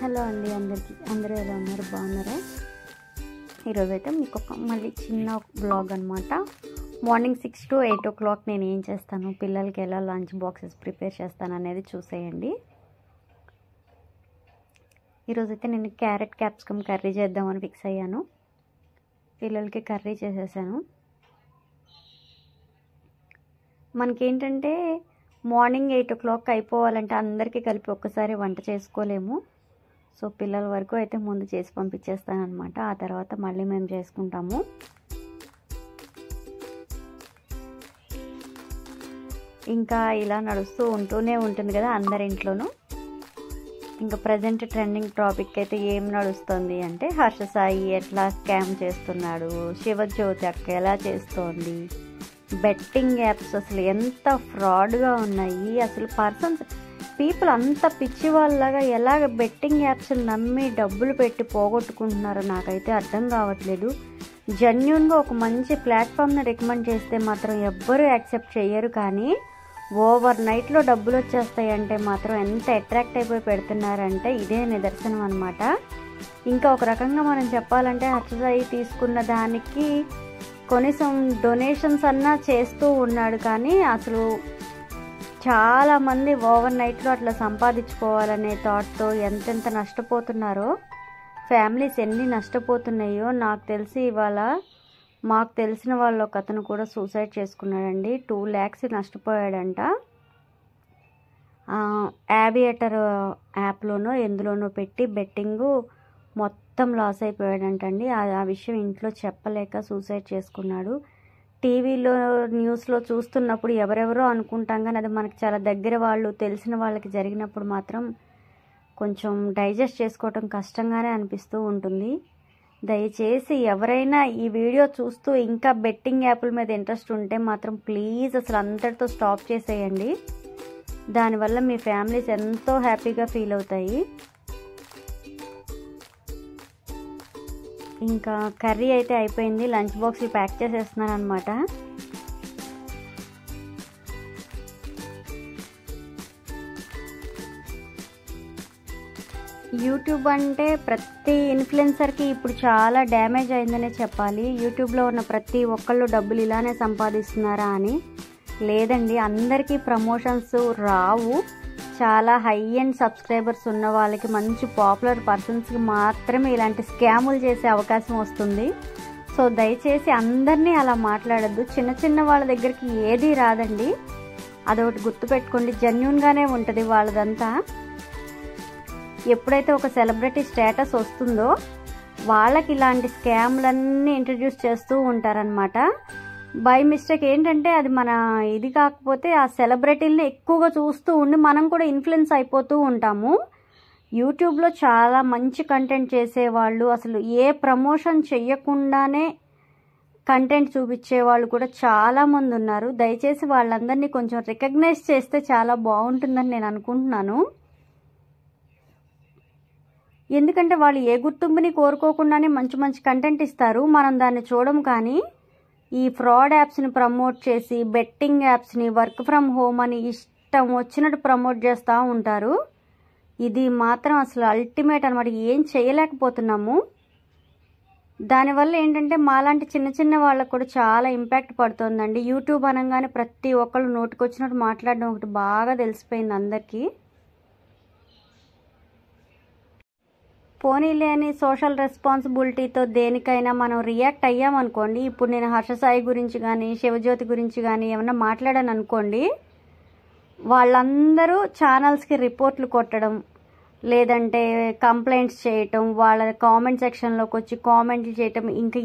Hello అండి, అందరూ ఎలా ఉన్నారు? బాగున్నారా? ఈరోజైతే మీకు మళ్ళీ చిన్న బ్లాగ్ అనమాట. మార్నింగ్ 6 to 8 o'clock నేను ఏం చేస్తాను, పిల్లలకి ఎలా లంచ్ బాక్సెస్ ప్రిపేర్ చేస్తాను అనేది చూసేయండి. ఈరోజైతే నేను క్యారెట్ క్యాప్సికమ్ కర్రీ చేద్దామని ఫిక్స్ అయ్యాను. పిల్లలకి కర్రీ చేసేసాను. మనకేంటంటే మార్నింగ్ 8 o'clock అయిపోవాలంటే అందరికీ కలిపి ఒక్కసారి వంట చేసుకోలేము. సో పిల్లల వరకు అయితే ముందు చేసి పంపించేస్తాను అనమాట. ఆ తర్వాత మళ్ళీ మేము చేసుకుంటాము. ఇంకా ఇలా నడుస్తూ ఉంటూనే ఉంటుంది కదా అందరి ఇంట్లోనూ. ఇంకా ప్రజెంట్ ట్రెండింగ్ టాపిక్ అయితే ఏం నడుస్తుంది అంటే, హర్ష సాయి ఎట్లా స్కామ్ చేస్తున్నాడు, శివజ్యోతి అక్క ఎలా చేస్తోంది, బెట్టింగ్ యాప్స్ అసలు ఎంత ఫ్రాడ్గా ఉన్నాయి, అసలు పీపుల్ అంత పిచ్చి వాళ్ళలాగా ఎలాగ బెట్టింగ్ యాప్స్ నమ్మి డబ్బులు పెట్టి పోగొట్టుకుంటున్నారో నాకైతే అర్థం కావట్లేదు. జెన్యూన్గా ఒక మంచి ప్లాట్ఫామ్ని రికమెండ్ చేస్తే మాత్రం ఎవ్వరూ యాక్సెప్ట్ చేయరు, కానీ ఓవర్ నైట్లో డబ్బులు వచ్చేస్తాయంటే మాత్రం ఎంత అట్రాక్ట్ అయిపోయి పెడుతున్నారంటే ఇదే నిదర్శనం అనమాట. ఇంకా ఒక రకంగా మనం చెప్పాలంటే హర్షసాయి తీసుకున్న దానికి కనీసం డొనేషన్స్ అన్నా చేస్తూ ఉన్నాడు, కానీ అసలు చాలామంది ఓవర్ నైట్లో అట్లా సంపాదించుకోవాలనే థాట్తో ఎంతెంత నష్టపోతున్నారో, ఫ్యామిలీస్ ఎన్ని నష్టపోతున్నాయో నాకు తెలిసి ఇవాళ మాకు తెలిసిన వాళ్ళు ఒక అతను కూడా సూసైడ్ చేసుకున్నాడండి. 2 lakhs నష్టపోయాడంట. యావియేటర్ యాప్లోనో ఎందులోనో పెట్టి బెట్టింగ్ మొత్తం లాస్ అయిపోయాడంటండి. ఆ విషయం ఇంట్లో చెప్పలేక సూసైడ్ చేసుకున్నాడు. టీవీలో న్యూస్లో చూస్తున్నప్పుడు ఎవరెవరో అనుకుంటాం, కానీ అది మనకి చాలా దగ్గర వాళ్ళు తెలిసిన వాళ్ళకి జరిగినప్పుడు మాత్రం కొంచెం డైజెస్ట్ చేసుకోవటం కష్టంగానే అనిపిస్తూ ఉంటుంది. దయచేసి ఎవరైనా ఈ వీడియో చూస్తూ ఇంకా బెట్టింగ్ యాప్ల మీద ఇంట్రెస్ట్ ఉంటే మాత్రం ప్లీజ్ అసలు అంతటితో స్టాప్ చేసేయండి. దానివల్ల మీ ఫ్యామిలీస్ ఎంతో హ్యాపీగా ఫీల్ అవుతాయి. ఇంకా కర్రీ అయితే అయిపోయింది, లంచ్ బాక్స్లు ప్యాక్ చేసేస్తున్నాను అనమాట. యూట్యూబ్ అంటే ప్రతి ఇన్ఫ్లుయెన్సర్కి ఇప్పుడు చాలా డ్యామేజ్ అయిందనే చెప్పాలి. యూట్యూబ్లో ఉన్న ప్రతి ఒక్కళ్ళు డబ్బులు ఇలానే సంపాదిస్తున్నారా అని. లేదండి, అందరికీ ప్రమోషన్స్ రావు. చాలా హై అండ్ సబ్స్క్రైబర్స్ ఉన్న వాళ్ళకి, మంచి పాపులర్ పర్సన్స్కి మాత్రమే ఇలాంటి స్కాములు చేసే అవకాశం వస్తుంది. సో దయచేసి అందరినీ అలా మాట్లాడద్దు. చిన్న చిన్న వాళ్ళ దగ్గరికి ఏదీ రాదండి, అదొకటి గుర్తుపెట్టుకోండి. జెన్యూన్గానే ఉంటుంది వాళ్ళదంతా. ఎప్పుడైతే ఒక సెలబ్రిటీ స్టేటస్ వస్తుందో వాళ్ళకి ఇలాంటి స్కామ్లన్నీ ఇంట్రడ్యూస్ చేస్తూ ఉంటారనమాట. బై మిస్టేక్ ఏంటంటే అది మన ఇది కాకపోతే ఆ సెలబ్రిటీలని ఎక్కువగా చూస్తూ ఉండి మనం కూడా ఇన్ఫ్లుయెన్స్ అయిపోతూ ఉంటాము. యూట్యూబ్లో చాలా మంచి కంటెంట్ చేసేవాళ్ళు, అసలు ఏ ప్రమోషన్ చెయ్యకుండానే కంటెంట్ చూపించే వాళ్ళు కూడా చాలామంది ఉన్నారు. దయచేసి వాళ్ళందరినీ కొంచెం రికగ్నైజ్ చేస్తే చాలా బాగుంటుందని నేను అనుకుంటున్నాను. ఎందుకంటే వాళ్ళు ఏ గుర్తింపుని కోరుకోకుండానే మంచి మంచి కంటెంట్ ఇస్తారు, మనం దాన్ని చూడము. కానీ ఈ ఫ్రాడ్ యాప్స్ని ప్రమోట్ చేసి, బెట్టింగ్ యాప్స్ని, వర్క్ ఫ్రమ్ హోమ్ అని ఇష్టం వచ్చినట్టు ప్రమోట్ చేస్తూ ఉంటారు. ఇది మాత్రం అసలు అల్టిమేట్ అనమాట. ఏం చేయలేకపోతున్నాము. దానివల్ల ఏంటంటే మాలాంటి చిన్న చిన్న వాళ్ళకు కూడా చాలా ఇంపాక్ట్ పడుతుందండి. యూట్యూబ్ అనగానే ప్రతి ఒక్కళ్ళు నోటికొచ్చినట్టు మాట్లాడడం ఒకటి బాగా తెలిసిపోయింది అందరికీ. పోనీలే అని సోషల్ రెస్పాన్సిబిలిటీతో దేనికైనా మనం రియాక్ట్ అయ్యామనుకోండి. ఇప్పుడు నేను హర్షసాయి గురించి కానీ శివజ్యోతి గురించి కానీ ఏమన్నా మాట్లాడాను అనుకోండి, వాళ్ళందరూ ఛానల్స్కి రిపోర్ట్లు కొట్టడం, లేదంటే కంప్లైంట్స్ చేయటం, వాళ్ళ కామెంట్ సెక్షన్లోకి వచ్చి కామెంట్లు చేయటం, ఇంకా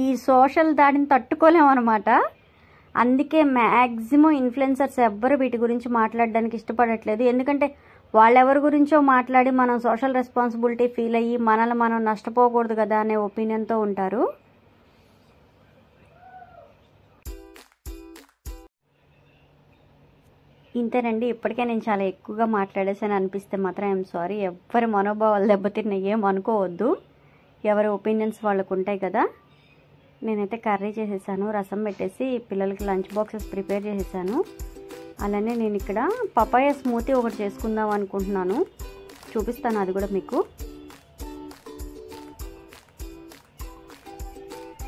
ఈ సోషల్ దాడిని తట్టుకోలేమన్నమాట. అందుకే మ్యాక్సిమం ఇన్ఫ్లుయెన్సర్స్ ఎవ్వరు వీటి గురించి మాట్లాడడానికి ఇష్టపడట్లేదు. ఎందుకంటే వాళ్ళెవరి గురించో మాట్లాడి మనం సోషల్ రెస్పాన్సిబిలిటీ ఫీల్ అయ్యి మనల్ని మనం నష్టపోకూడదు కదా అనే ఒపీనియన్తో ఉంటారు. ఇంతేనండి, ఇప్పటికే నేను చాలా ఎక్కువగా మాట్లాడేసాను అనిపిస్తే మాత్రం ఐఎమ్ సారీ. ఎవరి మనోభావాలు దెబ్బతిన్న ఏం అనుకోవద్దు. ఎవరి ఒపీనియన్స్ వాళ్ళకు ఉంటాయి కదా. నేనైతే కర్రీ చేసేసాను, రసం పెట్టేసి పిల్లలకి లంచ్ బాక్సెస్ ప్రిపేర్ చేసేసాను. అలానే నేను ఇక్కడ పపాయ స్మూతీ ఒకటి చేసుకుందాం అనుకుంటున్నాను. చూపిస్తాను అది కూడా మీకు.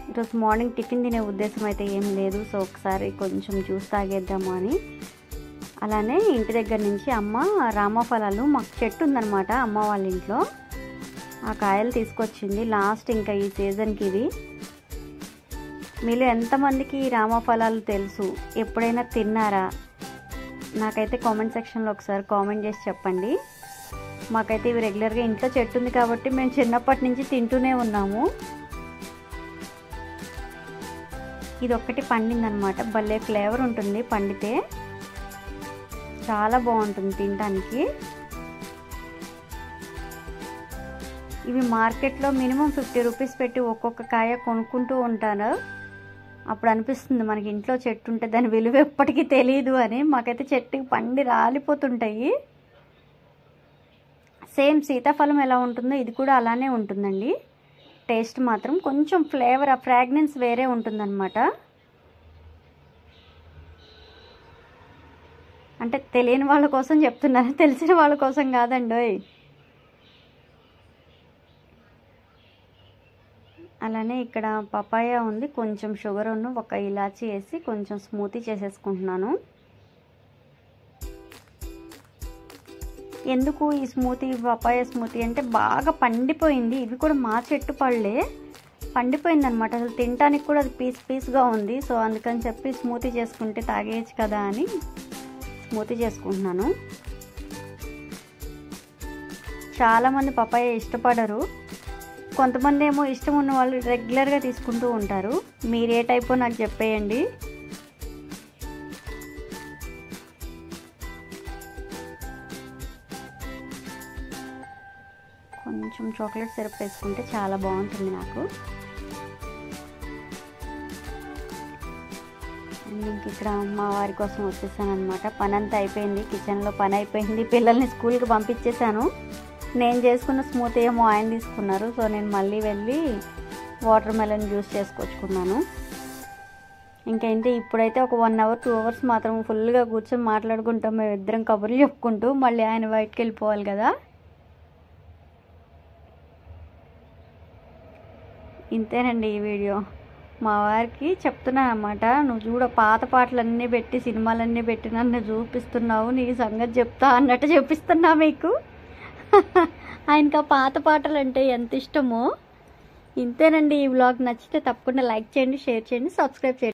ఈరోజు మార్నింగ్ టిఫిన్ తినే ఉద్దేశం అయితే ఏం లేదు. సో ఒకసారి కొంచెం జ్యూస్ తాగేద్దాము అని. అలానే ఇంటి దగ్గర నుంచి అమ్మ రామఫలాలు, మాకు చెట్టు ఉందన్నమాట అమ్మ వాళ్ళ ఇంట్లో, ఆ కాయలు తీసుకొచ్చింది. లాస్ట్ ఇంకా ఈ సీజన్కి ఇది. మీలో ఎంతమందికి రామఫలాలు తెలుసు, ఎప్పుడైనా తిన్నారా? నాకైతే కామెంట్ సెక్షన్లో ఒకసారి కామెంట్ చేసి చెప్పండి. మాకైతే ఇవి రెగ్యులర్గా ఇంట్లో చెట్టు ఉంది కాబట్టి మేము చిన్నప్పటి నుంచి తింటూనే ఉన్నాము. ఇది ఒక్కటి పండిందనమాట. భలే ఫ్లేవర్ ఉంటుంది పండితే, చాలా బాగుంటుంది తినడానికి. ఇవి మార్కెట్లో మినిమం 50 రూపీస్ పెట్టి ఒక్కొక్క కాయ కొనుక్కుంటూ ఉంటారు. అప్పుడు అనిపిస్తుంది మనకి ఇంట్లో చెట్టు ఉంటే దాని విలువ ఎప్పటికీ తెలియదు అని. మాకైతే చెట్టుకి పండి రాలిపోతుంటాయి. సేమ్ సీతాఫలం ఎలా ఉంటుందో ఇది కూడా అలానే ఉంటుందండి. టేస్ట్ మాత్రం కొంచెం ఫ్లేవర్, ఆ ఫ్రాగ్రెన్స్ వేరే ఉంటుందన్నమాట. అంటే తెలియని వాళ్ళ కోసం చెప్తున్నాను, తెలిసిన వాళ్ళ కోసం కాదండి. అలానే ఇక్కడ పపాయ ఉంది, కొంచెం షుగర్ ఒక ఇలాచీ వేసి కొంచెం స్మూతీ చేసేసుకుంటున్నాను. ఎందుకు ఈ స్మూతీ, పపాయ స్మూతీ అంటే బాగా పండిపోయింది. ఇవి కూడా మా చెట్టు పళ్ళే, పండిపోయింది అనమాట. అసలు తినడానికి కూడా అది పీస్గా ఉంది. సో అందుకని చెప్పి స్మూతీ చేసుకుంటే తాగేయచ్చు కదా అని స్మూతీ చేసుకుంటున్నాను. చాలామంది పపాయ ఇష్టపడరు, కొంతమంది ఏమో ఇష్టం ఉన్న వాళ్ళు రెగ్యులర్గా తీసుకుంటూ ఉంటారు. మీరు ఏ టైపో నాకు చెప్పేయండి. కొంచెం చాక్లెట్ సిరప్ వేసుకుంటే చాలా బాగుంటుంది నాకు. అండ్ ఇంక ఇక్కడ మా వారి కోసం వచ్చేసాను అనమాట. పని అంతా అయిపోయింది, కిచెన్లో పని అయిపోయింది. పిల్లల్ని స్కూల్కి పంపించేశాను. నేను చేసుకున్న స్మూతీ ఏమో ఆయన తీసుకున్నారు. సో నేను మళ్ళీ వెళ్ళి వాటర్ మెలన్ జ్యూస్ చేసుకొచ్చుకున్నాను. ఇంకైతే ఇప్పుడైతే ఒక 1 అవర్ 2 అవర్స్ మాత్రం ఫుల్గా కూర్చొని మాట్లాడుకుంటాం మేము ఇద్దరం, కబుర్లు చెప్పుకుంటూ. మళ్ళీ ఆయన బయటకు వెళ్ళిపోవాలి కదా. ఇంతేనండి ఈ వీడియో. మా వారికి చెప్తున్నాను అన్నమాట, నువ్వు చూడ పాత పాటలన్నీ పెట్టి సినిమాలన్నీ పెట్టి నన్ను చూపిస్తున్నావు, నీ సంగతి చెప్తా అన్నట్టు చూపిస్తున్నా మీకు. ఆయనకు ఆ పాత పాటలు అంటే ఎంత ఇష్టమో. ఇంతేనండి ఈ వ్లాగ్. నచ్చితే తప్పకుండా లైక్ చేయండి, షేర్ చేయండి, సబ్స్క్రైబ్ చేయండి.